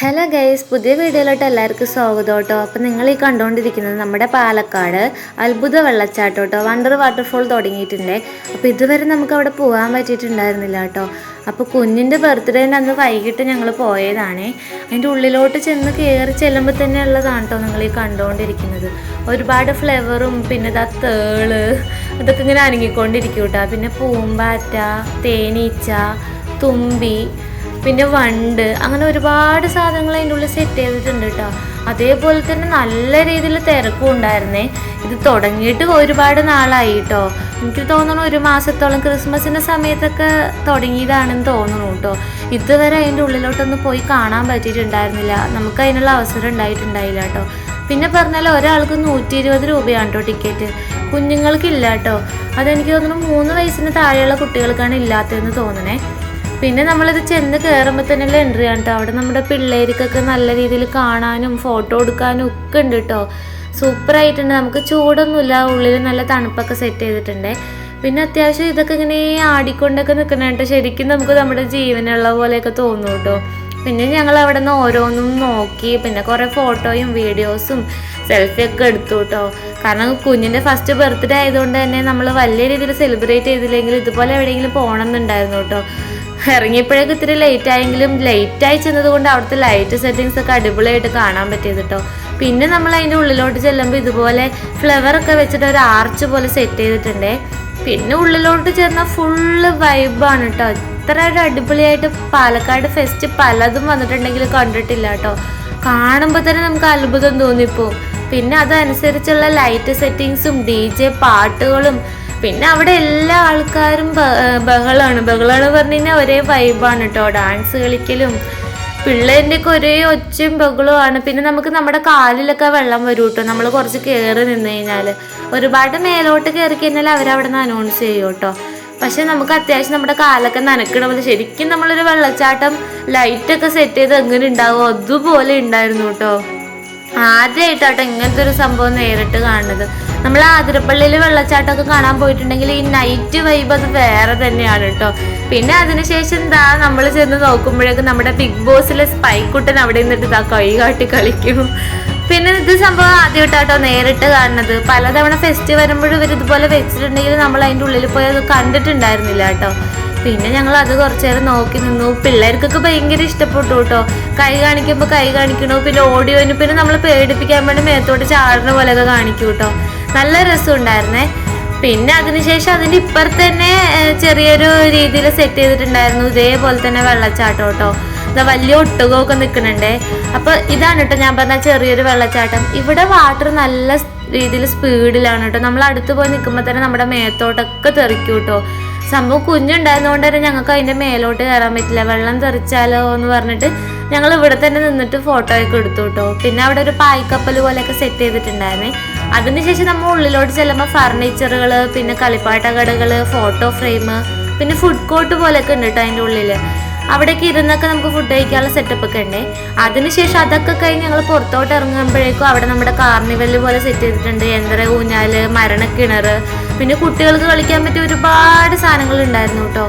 Hello guys, പുതിയ വീഡിയോയിലോട്ട് എല്ലാവർക്കും സ്വാഗതം കേട്ടോ. അപ്പോൾ നിങ്ങൾ ഈ കണ്ടുകൊണ്ടിരിക്കുന്നത് നമ്മുടെ പാലക്കാട് അത്ഭുത വെള്ളച്ചാട്ടം കേട്ടോ, വണ്ടർ വാട്ടർഫോൾ തുടങ്ങിയിട്ടുണ്ട്. അപ്പോൾ ഇതുവരെ നമുക്ക് അവിടെ പോകാൻ പറ്റിയിട്ടുണ്ടായിരുന്നില്ല കേട്ടോ. അപ്പോൾ കുഞ്ഞിൻ്റെ ബർത്ത്ഡേൻ്റെ അന്ന് വൈകിട്ട് ഞങ്ങൾ പോയതാണ്. അതിൻ്റെ ഉള്ളിലോട്ട് ചെന്ന് കയറി ചെല്ലുമ്പോൾ തന്നെ ഉള്ളതാണ് കേട്ടോ നിങ്ങൾ ഈ കണ്ടുകൊണ്ടിരിക്കുന്നത്. ഒരുപാട് ഫ്ലേവറും പിന്നെ ഇതാ തേള് അതൊക്കെ ഇങ്ങനെ അനങ്ങിക്കൊണ്ടിരിക്കും കേട്ടോ. പിന്നെ പൂമ്പാറ്റ, തേനീച്ച, തുമ്പി, പിന്നെ വണ്ട്, അങ്ങനെ ഒരുപാട് സാധനങ്ങൾ അതിൻ്റെ ഉള്ളിൽ സെറ്റ് ചെയ്തിട്ടുണ്ട് കേട്ടോ. അതേപോലെ തന്നെ നല്ല രീതിയിൽ തിരക്കും ഉണ്ടായിരുന്നേ. ഇത് തുടങ്ങിയിട്ട് ഒരുപാട് നാളായി കേട്ടോ. എനിക്ക് തോന്നുന്നു 1 മാസത്തോളം, ക്രിസ്മസിൻ്റെ സമയത്തൊക്കെ തുടങ്ങിയതാണെന്ന് തോന്നുന്നു കേട്ടോ. ഇതുവരെ അതിൻ്റെ ഉള്ളിലോട്ടൊന്നും പോയി കാണാൻ പറ്റിയിട്ടുണ്ടായിരുന്നില്ല, നമുക്ക് അതിനുള്ള അവസരം ഉണ്ടായിട്ടുണ്ടായില്ല കേട്ടോ. പിന്നെ പറഞ്ഞാൽ ഒരാൾക്ക് 120 രൂപയാണ് കേട്ടോ ടിക്കറ്റ്, കുഞ്ഞുങ്ങൾക്കില്ല കേട്ടോ. അതെനിക്ക് തോന്നുന്നു 3 വയസ്സിന് താഴെയുള്ള കുട്ടികൾക്കാണ് ഇല്ലാത്തതെന്ന് തോന്നണേ. പിന്നെ നമ്മളിത് ചെന്ന് കയറുമ്പോൾ തന്നെയുള്ള എൻട്രി ആണ് കേട്ടോ. അവിടെ നമ്മുടെ പിള്ളേർക്കൊക്കെ നല്ല രീതിയിൽ കാണാനും ഫോട്ടോ എടുക്കാനും ഒക്കെ ഉണ്ട് കേട്ടോ. സൂപ്പറായിട്ടുണ്ട്. നമുക്ക് ചൂടൊന്നുമില്ല, ഉള്ളിൽ നല്ല തണുപ്പൊക്കെ സെറ്റ് ചെയ്തിട്ടുണ്ട്. പിന്നെ അത്യാവശ്യം ഇതൊക്കെ ഇങ്ങനെ ആടിക്കൊണ്ടൊക്കെ നിൽക്കണം കേട്ടോ. ശരിക്കും നമുക്ക് നമ്മുടെ ജീവനുള്ള പോലെയൊക്കെ തോന്നും കേട്ടോ. പിന്നെ ഞങ്ങൾ അവിടെ നിന്ന് ഓരോന്നും നോക്കി, പിന്നെ കുറേ ഫോട്ടോയും വീഡിയോസും സെൽഫിയൊക്കെ എടുത്തു കേട്ടോ. കാരണം കുഞ്ഞിൻ്റെ ഫസ്റ്റ് ബർത്ത്ഡേ ആയതുകൊണ്ട് തന്നെ നമ്മൾ വലിയ രീതിയിൽ സെലിബ്രേറ്റ് ചെയ്തില്ലെങ്കിൽ ഇതുപോലെ എവിടെയെങ്കിലും പോകണം എന്നുണ്ടായിരുന്നു കേട്ടോ. ഇറങ്ങിയപ്പോഴേക്കും ഇത്തിരി ലേറ്റായെങ്കിലും ലേറ്റായി ചെന്നതുകൊണ്ട് അവിടുത്തെ ലൈറ്റ് സെറ്റിങ്സ് ഒക്കെ അടിപൊളിയായിട്ട് കാണാൻ പറ്റിയത് കേട്ടോ. പിന്നെ നമ്മൾ അതിൻ്റെ ഉള്ളിലോട്ട് ചെല്ലുമ്പോൾ ഇതുപോലെ ഫ്ലവറൊക്കെ വെച്ചിട്ട് ഒരു ആർച്ച് പോലെ സെറ്റ് ചെയ്തിട്ടുണ്ട്. പിന്നെ ഉള്ളിലോട്ട് ചെന്നാൽ ഫുള്ള് വൈബാണ് കേട്ടോ. ഇത്ര ഒരു അടിപൊളിയായിട്ട് പാലക്കാട് ഫെസ്റ്റ് പലതും വന്നിട്ടുണ്ടെങ്കിൽ കണ്ടിട്ടില്ല കേട്ടോ. കാണുമ്പോൾ തന്നെ നമുക്ക് അത്ഭുതം തോന്നിപ്പോവും. പിന്നെ അതനുസരിച്ചുള്ള ലൈറ്റ് സെറ്റിങ്സും DJ പാട്ടുകളും, പിന്നെ അവിടെ എല്ലാ ആൾക്കാരും ബഹളമാണ് പറഞ്ഞു കഴിഞ്ഞാൽ ഒരേ വൈബാണ് കേട്ടോ. ഡാൻസ് കളിക്കലും പിള്ളേരിൻ്റെയൊക്കെ ഒരേ ഒച്ചയും ബഹളവുമാണ്. പിന്നെ നമുക്ക് നമ്മുടെ കാലിലൊക്കെ വെള്ളം വരും കേട്ടോ നമ്മൾ കുറച്ച് കയറി നിന്ന് കഴിഞ്ഞാൽ. ഒരുപാട് മേലോട്ട് കയറി കഴിഞ്ഞാൽ അവരവിടെ നിന്ന് അനൗൺസ് ചെയ്യും കേട്ടോ. പക്ഷെ നമുക്ക് അത്യാവശ്യം നമ്മുടെ കാലൊക്കെ നനക്കണ പോലെ ശരിക്കും നമ്മളൊരു വെള്ളച്ചാട്ടം ലൈറ്റൊക്കെ സെറ്റ് ചെയ്ത് എങ്ങനെ ഉണ്ടാവും അതുപോലെ ഉണ്ടായിരുന്നു കേട്ടോ. ആദ്യമായിട്ടാട്ടോ ഇങ്ങനത്തെ ഒരു സംഭവം നേരിട്ട് കാണുന്നത്. നമ്മൾ ആതിരപ്പള്ളിയിൽ വെള്ളച്ചാട്ടമൊക്കെ കാണാൻ പോയിട്ടുണ്ടെങ്കിൽ ഈ നൈറ്റ് വൈബ് അത് വേറെ തന്നെയാണ് കേട്ടോ. പിന്നെ അതിനുശേഷം എന്താ നമ്മൾ ചെന്ന് നോക്കുമ്പോഴേക്കും നമ്മുടെ ബിഗ് ബോസിലെ സ്പൈക്കുട്ടൻ അവിടെ നിന്നിട്ട് ഇതാ കൈ കാട്ടി കളിക്കും. പിന്നെ ഇത് സംഭവം ആദ്യമായിട്ടാട്ടോ നേരിട്ട് കാണുന്നത്. പലതവണ ഫെസ്റ്റ് വരുമ്പോഴും ഇവർ ഇതുപോലെ വെച്ചിട്ടുണ്ടെങ്കിൽ നമ്മൾ അതിൻ്റെ ഉള്ളിൽ പോയി അത് കണ്ടിട്ടുണ്ടായിരുന്നില്ല കേട്ടോ. പിന്നെ ഞങ്ങൾ അത് കുറച്ചു നേരം നോക്കി നിന്നു. പിള്ളേർക്കൊക്കെ ഭയങ്കര ഇഷ്ടപ്പെട്ടു കേട്ടോ. കൈ കാണിക്കുമ്പോൾ കൈ കാണിക്കണു, പിന്നെ ഓഡിയോന് പിന്നെ നമ്മൾ പേടിപ്പിക്കാൻ വേണ്ടി മേത്തോട്ട് ചാടുന്ന പോലെയൊക്കെ കാണിക്കും കേട്ടോ. നല്ല രസം ഉണ്ടായിരുന്നേ. പിന്നെ അതിനുശേഷം അതിൻ്റെ ഇപ്പുറത്ത് തന്നെ ചെറിയൊരു രീതിയിൽ സെറ്റ് ചെയ്തിട്ടുണ്ടായിരുന്നു ഇതേപോലെ തന്നെ വെള്ളച്ചാട്ടം കേട്ടോ. ഇതാ വലിയ ഒട്ടുകമൊക്കെ നിൽക്കുന്നുണ്ടേ. അപ്പോൾ ഇതാണ് കേട്ടോ ഞാൻ പറഞ്ഞ ചെറിയൊരു വെള്ളച്ചാട്ടം. ഇവിടെ വാട്ടർ നല്ല രീതിയിൽ സ്പീഡിലാണ് കേട്ടോ. നമ്മൾ അടുത്ത് പോയി നിൽക്കുമ്പോൾ തന്നെ നമ്മുടെ മേത്തോട്ടൊക്കെ തെറിക്കും കേട്ടോ. സംഭവം കുഞ്ഞുണ്ടായിരുന്നതുകൊണ്ട് തന്നെ ഞങ്ങൾക്ക് അതിൻ്റെ മേലോട്ട് കയറാൻ പറ്റില്ല, വെള്ളം തെറിച്ചാലോ എന്ന് പറഞ്ഞിട്ട് ഞങ്ങൾ ഇവിടെ തന്നെ നിന്നിട്ട് ഫോട്ടോയൊക്കെ എടുത്തു കേട്ടോ. പിന്നെ അവിടെ ഒരു പായ്ക്കപ്പൽ പോലെയൊക്കെ സെറ്റ് ചെയ്തിട്ടുണ്ടായിരുന്നേ. അതിനുശേഷം നമ്മൾ ഉള്ളിലോട്ട് ചെല്ലുമ്പോൾ ഫർണിച്ചറുകൾ, പിന്നെ കളിപ്പാട്ട കടകൾ, ഫോട്ടോ ഫ്രെയിം, പിന്നെ ഫുഡ് കോർട്ട് പോലെയൊക്കെ ഉണ്ട് കേട്ടോ അതിൻ്റെ ഉള്ളിൽ. അവിടേക്ക് ഇരുന്നൊക്കെ നമുക്ക് ഫുഡ് കഴിക്കാനുള്ള സെറ്റപ്പ് ഒക്കെ ഉണ്ട്. അതിനുശേഷം അതൊക്കെ കഴിഞ്ഞ് ഞങ്ങൾ പുറത്തോട്ട് ഇറങ്ങുമ്പോഴേക്കും അവിടെ നമ്മുടെ കാർണിവൽ പോലെ സെറ്റ് ചെയ്തിട്ടുണ്ട്. യന്ത്ര ഊഞ്ഞാല്, മരണക്കിണർ, പിന്നെ കുട്ടികൾക്ക് കളിക്കാൻ പറ്റിയ ഒരുപാട് സാധനങ്ങൾ ഉണ്ടായിരുന്നു കേട്ടോ.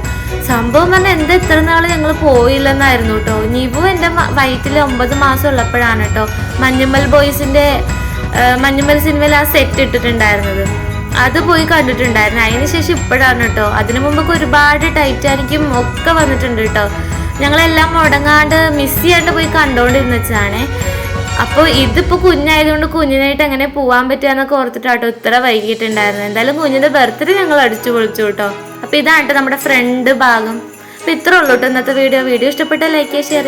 സംഭവം പറഞ്ഞാൽ എന്താ ഇത്ര നാൾ ഞങ്ങൾ പോയില്ലെന്നായിരുന്നു കേട്ടോ. നിവു എൻ്റെ വയറ്റിൽ 9 മാസം ഉള്ളപ്പോഴാണ് കേട്ടോ മഞ്ഞുമൽ സിനിമയിൽ ആ സെറ്റ് ഇട്ടിട്ടുണ്ടായിരുന്നത്. അത് പോയി കണ്ടിട്ടുണ്ടായിരുന്നു. അതിനുശേഷം ഇപ്പോഴാണ് കേട്ടോ. അതിനു മുമ്പൊക്കെ ഒരുപാട് ടൈറ്റാനിക്കും ഒക്കെ വന്നിട്ടുണ്ട് കേട്ടോ. ഞങ്ങളെല്ലാം മുടങ്ങാണ്ട് മിസ് ചെയ്യാണ്ട് പോയി കണ്ടുകൊണ്ടിരുന്ന വെച്ചാണ്. അപ്പോൾ ഇതിപ്പോൾ കുഞ്ഞായതുകൊണ്ട് കുഞ്ഞിനായിട്ട് എങ്ങനെ പോകാൻ പറ്റുകയെന്നൊക്കെ ഓർത്തിട്ടാട്ടോ ഇത്ര വൈകിട്ടുണ്ടായിരുന്നു. എന്തായാലും കുഞ്ഞിൻ്റെ ബർത്ത്ഡേ ഞങ്ങൾ അടിച്ചു പൊളിച്ചു കേട്ടോ. അപ്പോൾ ഇതാണ് കേട്ടോ നമ്മുടെ ഫ്രണ്ട് ഭാഗം. അപ്പോൾ ഇത്രേ ഉള്ളൂ കേട്ടോ ഇന്നത്തെ വീഡിയോ. ഇഷ്ടപ്പെട്ടാൽ ലൈക്ക് ചെയ്യുക, ഷെയർ